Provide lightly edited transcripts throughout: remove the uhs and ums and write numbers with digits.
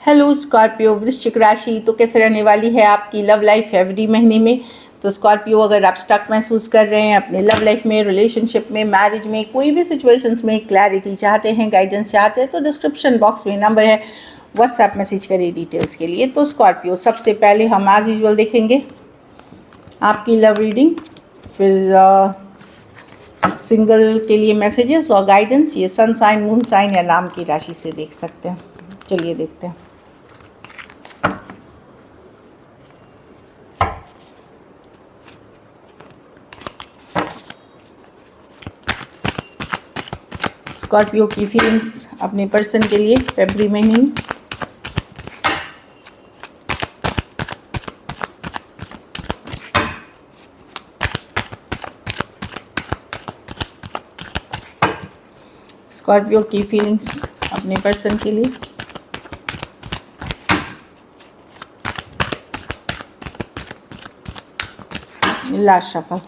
Hello Scorpio, वृश्चिक राशि तो कैसे रहने वाली है आपकी लव लाइफ फरवरी महीने में। तो स्कॉर्पियो, अगर आप स्टक महसूस कर रहे हैं अपने लव लाइफ में, रिलेशनशिप में, मैरिज में, कोई भी सिचुएशंस में क्लैरिटी चाहते हैं, गाइडेंस चाहते हैं, तो डिस्क्रिप्शन बॉक्स में नंबर है, व्हाट्सएप मैसेज करिए डिटेल्स के लिए। तो स्कॉर्पियो, सबसे पहले हम आज यूजुअल देखेंगे आपकी लव रीडिंग, फिर सिंगल के लिए मैसेजेस और गाइडेंस। ये सन साइन, मून साइन या नाम की राशि से देख सकते हैं। चलिए देखते हैं। स्कॉर्पियो की फीलिंग्स अपने पर्सन के लिए फरवरी महीने। स्कॉर्पियो की फीलिंग्स अपने पर्सन के लिए। Last shuffle.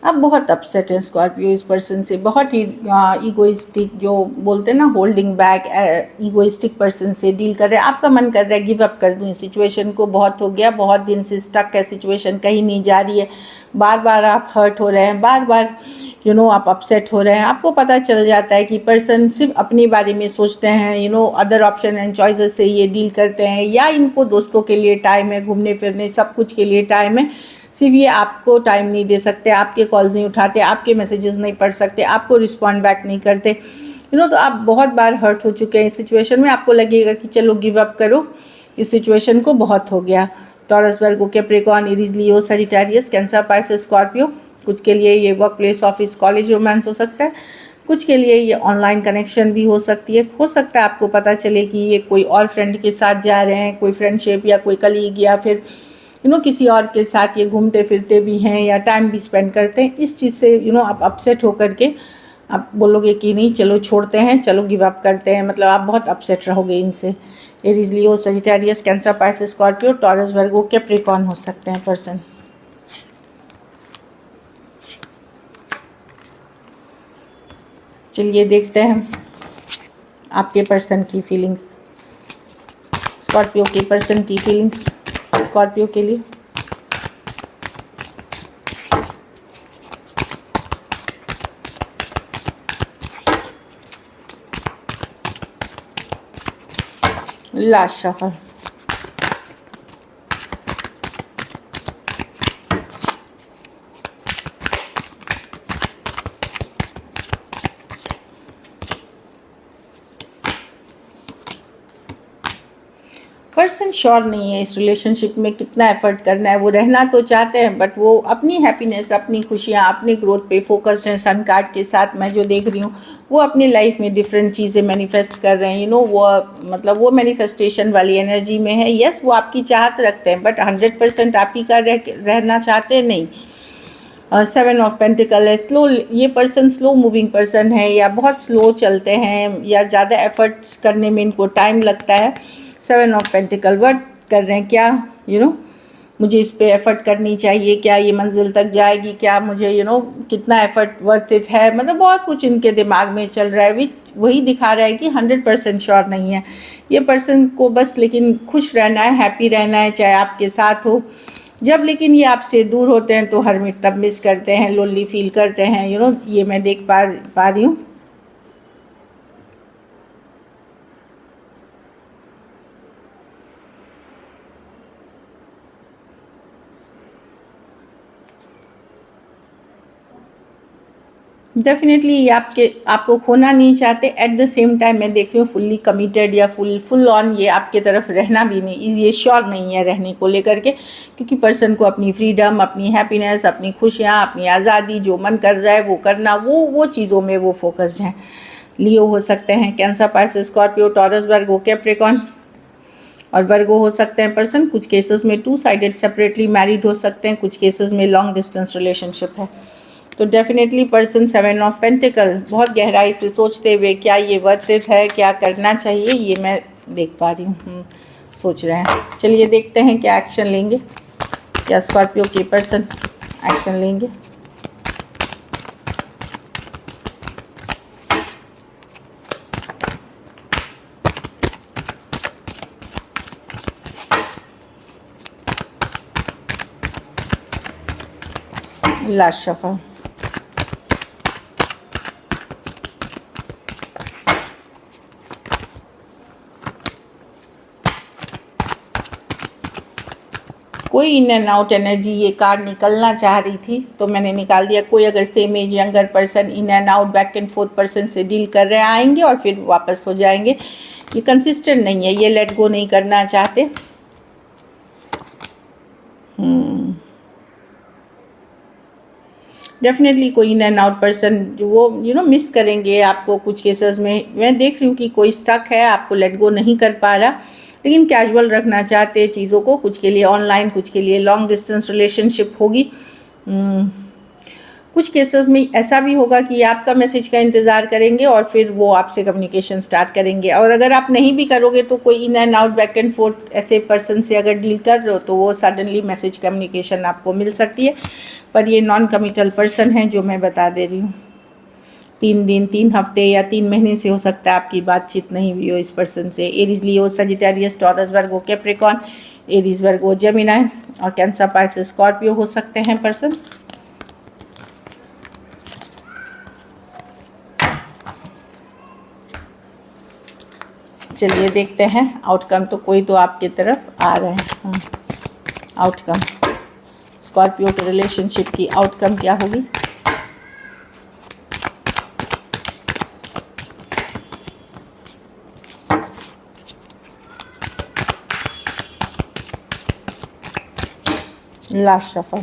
अब बहुत अपसेट है स्कॉर्पियो इस पर्सन से, बहुत ही ईगोइस्टिक, जो बोलते हैं ना होल्डिंग बैक, ईगोइस्टिक पर्सन से डील कर रहे हैं। आपका मन कर रहा है गिव अप कर दूं इस सिचुएशन को, बहुत हो गया, बहुत दिन से स्टक है सिचुएशन, कहीं नहीं जा रही है, बार बार आप हर्ट हो रहे हैं, बार बार आप अपसेट हो रहे हैं। आपको पता चल जाता है कि पर्सन सिर्फ अपने बारे में सोचते हैं, अदर ऑप्शन एंड चॉइसेस से ये डील करते हैं, या इनको दोस्तों के लिए टाइम है, घूमने फिरने सब कुछ के लिए टाइम है, सिर्फ ये आपको टाइम नहीं दे सकते, आपके कॉल्स नहीं उठाते, आपके मैसेजेस नहीं पढ़ सकते, आपको रिस्पॉन्ड बैक नहीं करते। तो आप बहुत बार हर्ट हो चुके हैं इस सिचुएशन में। आपको लगेगा कि चलो गिव अप करो, इस सिचुएशन को बहुत हो गया। Taurus, Virgo, Capricorn, Aries, Leo, Sagittarius, Cancer, Pisces, Scorpio. कुछ के लिए ये work place, office, college romance हो सकता है, कुछ के लिए ये ऑनलाइन कनेक्शन भी हो सकती है। हो सकता है आपको पता चले कि ये कोई और फ्रेंड के साथ जा रहे हैं, कोई फ्रेंडशिप या कोई कलीग, या फिर किसी और के साथ ये घूमते फिरते भी हैं या टाइम भी स्पेंड करते हैं। इस चीज़ से आप अपसेट होकर के आप बोलोगे कि नहीं चलो छोड़ते हैं, चलो गिव अप करते हैं, मतलब आप बहुत अपसेट रहोगे इनसे। Aries, Leo, Sagittarius, Cancer, Pisces, Scorpio, Taurus, Virgo, Capricorn हो सकते हैं पर्सन। चलिए देखते हैं आपके पर्सन की फीलिंग्स, स्कॉर्पियो के पर्सन की फीलिंग्स स्कॉर्पियो के लिए। Last shuffle. पर्सन श्योर नहीं है इस रिलेशनशिप में कितना एफर्ट करना है। वो रहना तो चाहते हैं, बट वो अपनी हैप्पीनेस, अपनी खुशियाँ, अपनी ग्रोथ पे फोकस्ड हैं। सन कार्ड के साथ मैं जो देख रही हूँ, वो अपनी लाइफ में डिफरेंट चीज़ें मैनिफेस्ट कर रहे हैं। वो मैनिफेस्टेशन वाली एनर्जी में है। यस, वो आपकी चाहत रखते हैं, बट 100% आप ही का रहना चाहते नहीं। 7 ऑफ पेंटिकल है, स्लो, ये पर्सन स्लो मूविंग पर्सन है, या बहुत स्लो चलते हैं, या ज़्यादा एफर्ट्स करने में इनको टाइम लगता है। 7 ऑफ पेंटिकल वर्क कर रहे हैं, क्या मुझे इस पे एफर्ट करनी चाहिए, क्या ये मंजिल तक जाएगी, क्या मुझे कितना एफर्ट वर्थ इट है, मतलब बहुत कुछ इनके दिमाग में चल रहा है, वही दिखा रहा है कि 100% श्योर नहीं है ये पर्सन को। बस लेकिन खुश रहना है, हैप्पी रहना है, चाहे आपके साथ हो। जब लेकिन ये आपसे दूर होते हैं तो हरमिट तब मिस करते हैं, लोनली फील करते हैं, ये मैं देख पा रही हूँ। डेफिनेटली ये आपको खोना नहीं चाहते। एट द सेम टाइम मैं देख रही हूँ फुल्ली कमिटेड या फुल ऑन ये आपके तरफ रहना भी नहीं, ये श्योर नहीं है रहने को लेकर के, क्योंकि पर्सन को अपनी फ्रीडम, अपनी हैप्पीनेस, अपनी खुशियाँ, अपनी आज़ादी, जो मन कर रहा है वो करना, वो चीज़ों में वो फोकस्ड हैं। लियो हो सकते हैं, cancer, Pisces, Scorpio, Taurus, Virgo, Capricorn और वर्गो हो सकते हैं पर्सन। कुछ केसेस में 2 साइडेड सेपरेटली मैरिड हो सकते हैं, कुछ केसेस में लॉन्ग डिस्टेंस रिलेशनशिप है। तो डेफिनेटली पर्सन 7 ऑफ पेंटिकल बहुत गहराई से सोचते हुए क्या ये वर्थ इट है, क्या करना चाहिए, ये मैं देख पा रही हूँ, सोच रहे हैं। चलिए देखते हैं क्या एक्शन लेंगे, क्या स्कॉर्पियो के पर्सन एक्शन लेंगे। Last shuffle. कोई इन एंड आउट एनर्जी ये कार्ड निकलना चाह रही थी तो मैंने निकाल दिया। कोई अगर same age younger person in and out back and forth person से डील कर रहे आएंगे और फिर वापस हो जाएंगे। ये कंसिस्टेंट नहीं है, ये लेट गो नहीं करना चाहते। डेफिनेटली कोई इन एंड आउट पर्सन जो वो मिस करेंगे आपको। कुछ केसेस में मैं देख रही हूँ कि कोई स्टक है, आपको लेट गो नहीं कर पा रहा, लेकिन कैजुअल रखना चाहते हैं चीज़ों को। कुछ के लिए ऑनलाइन, कुछ के लिए लॉन्ग डिस्टेंस रिलेशनशिप होगी। कुछ केसेस में ऐसा भी होगा कि आपका मैसेज का इंतज़ार करेंगे और फिर वो आपसे कम्युनिकेशन स्टार्ट करेंगे। और अगर आप नहीं भी करोगे तो कोई इन and out back and fourth ऐसे पर्सन से अगर डील कर रहे हो तो वो सडनली मैसेज कम्युनिकेशन आपको मिल सकती है। पर ये नॉन कमिटल पर्सन है जो मैं बता दे रही हूँ। 3 दिन, 3 हफ्ते या 3 महीने से हो सकता है आपकी बातचीत नहीं हुई हो इस पर्सन से। Aries, Leo, Sagittarius, taurus, Virgo, Capricorn, Aries, वर्गो, जेमिनी और कैंसर, पाइसेस, स्कॉर्पियो हो सकते हैं पर्सन। चलिए देखते हैं आउटकम। तो कोई तो आपकी तरफ आ रहे हैं। आउटकम स्कॉर्पियो के रिलेशनशिप की आउटकम क्या होगी? Last shuffle.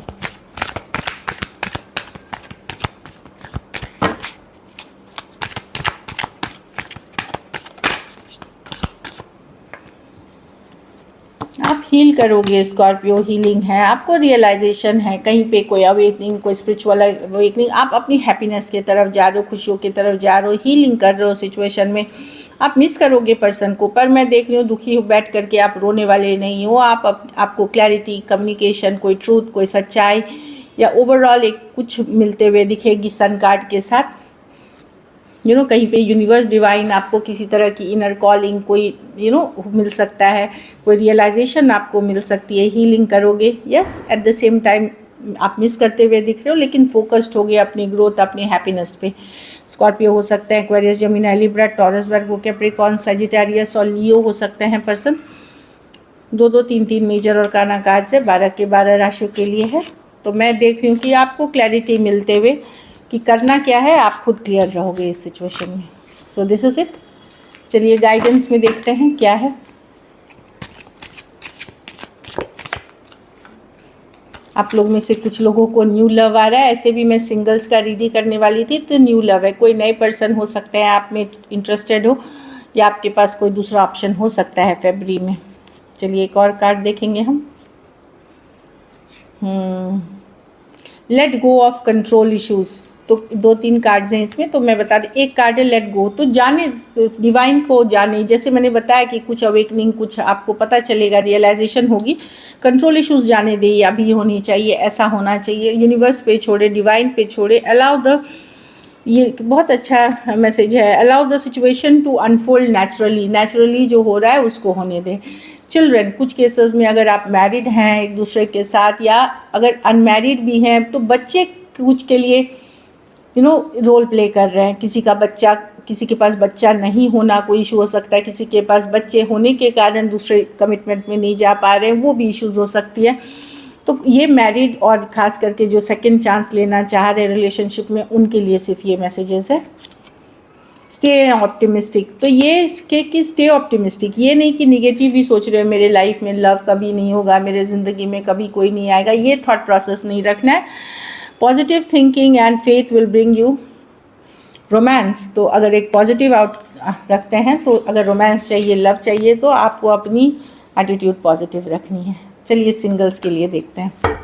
आप हील करोगे स्कॉर्पियो, हीलिंग है, आपको रियलाइजेशन है कहीं पे कोई अवेकनिंग, कोई स्पिरिचुअल अवेकनिंग। आप अपनी हैप्पीनेस की तरफ जा रहे हो, खुशियों की तरफ जा रहे हो, हीलिंग कर रहे हो सिचुएशन में। आप मिस करोगे पर्सन को, पर मैं देख रही हूँ दुखी हो बैठ करके आप रोने वाले नहीं हो। आपको क्लैरिटी, कम्युनिकेशन, कोई ट्रूथ, कोई सच्चाई या ओवरऑल एक कुछ मिलते हुए दिखेगी सन कार्ड के साथ। कहीं पे यूनिवर्स डिवाइन आपको किसी तरह की इनर कॉलिंग कोई मिल सकता है, कोई रियलाइजेशन आपको मिल सकती है। हीलिंग करोगे, yes, at the same time आप मिस करते हुए दिख रहे हो, लेकिन फोकस्ड हो गए अपनी ग्रोथ, अपनी हैप्पीनेस पे। स्कॉर्पियो हो सकते हैं, Aquarius, Gemini, Libra, taurus, Virgo, Capricorn, Sagittarius और लियो हो सकते हैं पर्सन। 2-2, 3-3 मेजर और काना कार्ड से 12 के 12 राशियों के लिए है। तो मैं देख रही हूँ कि आपको क्लैरिटी मिलते हुए कि करना क्या है, आप खुद क्लियर रहोगे इस सिचुएशन में। So this is it. चलिए गाइडेंस में देखते हैं क्या है। आप लोग में से कुछ लोगों को न्यू लव आ रहा है। ऐसे भी मैं सिंगल्स का रीडिंग करने वाली थी, तो न्यू लव है। कोई नए पर्सन हो सकते हैं आप में इंटरेस्टेड हो, या आपके पास कोई दूसरा ऑप्शन हो सकता है फरवरी में। चलिए एक और कार्ड देखेंगे हम। Let go of control issues. तो 2-3 कार्ड्स हैं इसमें, तो मैं बता दी। एक कार्ड है लेट गो, तो जाने, डिवाइन को जाने। जैसे मैंने बताया कि कुछ अवेकनिंग, कुछ आपको पता चलेगा, रियलाइजेशन होगी। कंट्रोल इश्यूज जाने दे, अभी होनी चाहिए, ऐसा होना चाहिए। यूनिवर्स पे छोड़े, डिवाइन पे छोड़े। अलाउ द, ये बहुत अच्छा मैसेज है, allow the situation to unfold naturally. Naturally जो हो रहा है उसको होने दें। चिल्ड्रन, कुछ केसेस में अगर आप मैरिड हैं एक दूसरे के साथ, या अगर अनमैरिड भी हैं, तो बच्चे कुछ के लिए रोल प्ले कर रहे हैं। किसी का बच्चा, किसी के पास बच्चा नहीं होना कोई इशू हो सकता है। किसी के पास बच्चे होने के कारण दूसरे कमिटमेंट में नहीं जा पा रहे हैं, वो भी इश्यूज हो सकती है। तो ये मैरिड और ख़ास करके जो सेकंड चांस लेना चाह रहे रिलेशनशिप में, उनके लिए सिर्फ ये मैसेजेस है। Stay optimistic. तो ये कि स्टे ऑप्टिमिस्टिक, ये नहीं कि निगेटिव ही सोच रहे हो, मेरे लाइफ में लव कभी नहीं होगा, मेरे ज़िंदगी में कभी कोई नहीं आएगा, ये थॉट प्रोसेस नहीं रखना है। Positive thinking and faith will bring you romance. तो अगर एक पॉजिटिव आउट रखते हैं, तो अगर रोमांस चाहिए, लव चाहिए, तो आपको अपनी एटीट्यूड पॉजिटिव रखनी है। चलिए सिंगल्स के लिए देखते हैं।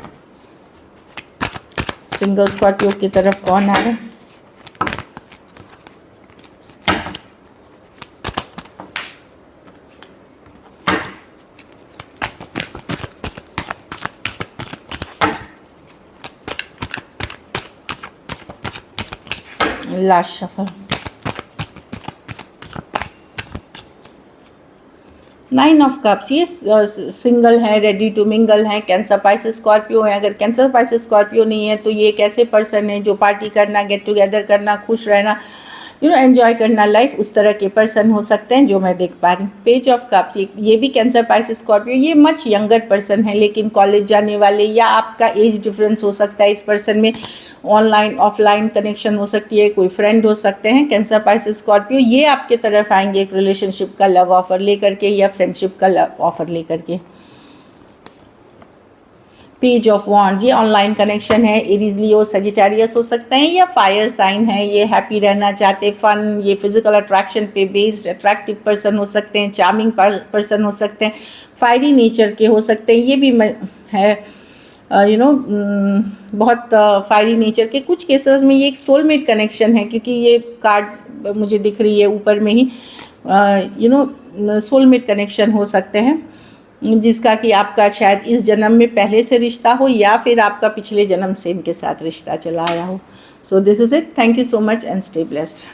सिंगल स्कॉर्पियो की तरफ कौन आ रहा है? Last shuffle. 9 ऑफ कप्स, ये सिंगल है, रेडी टू मिंगल है, कैंसर पाइसेस स्कॉर्पियो है। अगर कैंसर पाइसेस स्कॉर्पियो नहीं है तो ये एक ऐसे पर्सन है जो पार्टी करना, गेट टुगेदर करना, खुश रहना, एंजॉय करना लाइफ, उस तरह के पर्सन हो सकते हैं जो मैं देख पा रही हूँ। पेज ऑफ कप्स, ये भी कैंसर पाइसेस स्कॉर्पियो, ये मच यंगर पर्सन है, लेकिन कॉलेज जाने वाले, या आपका एज डिफरेंस हो सकता है इस पर्सन में, ऑनलाइन ऑफलाइन कनेक्शन हो सकती है, कोई फ्रेंड हो सकते हैं। कैंसर पाइसेस स्कॉर्पियो ये आपके तरफ आएंगे एक रिलेशनशिप का लव ऑफर लेकर के या फ्रेंडशिप का लव ऑफर लेकर के। पेज ऑफ वॉन्ड्स, ये ऑनलाइन कनेक्शन है, एरीज लियो सजिटेरियस हो सकते हैं या फायर साइन है, ये हैप्पी रहना चाहते, फन, ये फिजिकल अट्रैक्शन पे बेस्ड अट्रैक्टिव पर्सन हो सकते हैं, चार्मिंग पर्सन हो सकते हैं, फायरी नेचर के हो सकते हैं, ये भी है बहुत फायरी नेचर के। कुछ केसेस में ये एक सोलमेट कनेक्शन है, क्योंकि ये कार्ड मुझे दिख रही है ऊपर में ही, सोलमेट कनेक्शन हो सकते हैं, जिसका कि आपका शायद इस जन्म में पहले से रिश्ता हो या फिर आपका पिछले जन्म से इनके साथ रिश्ता चला आया हो। So this is it, thank you so much and stay blessed.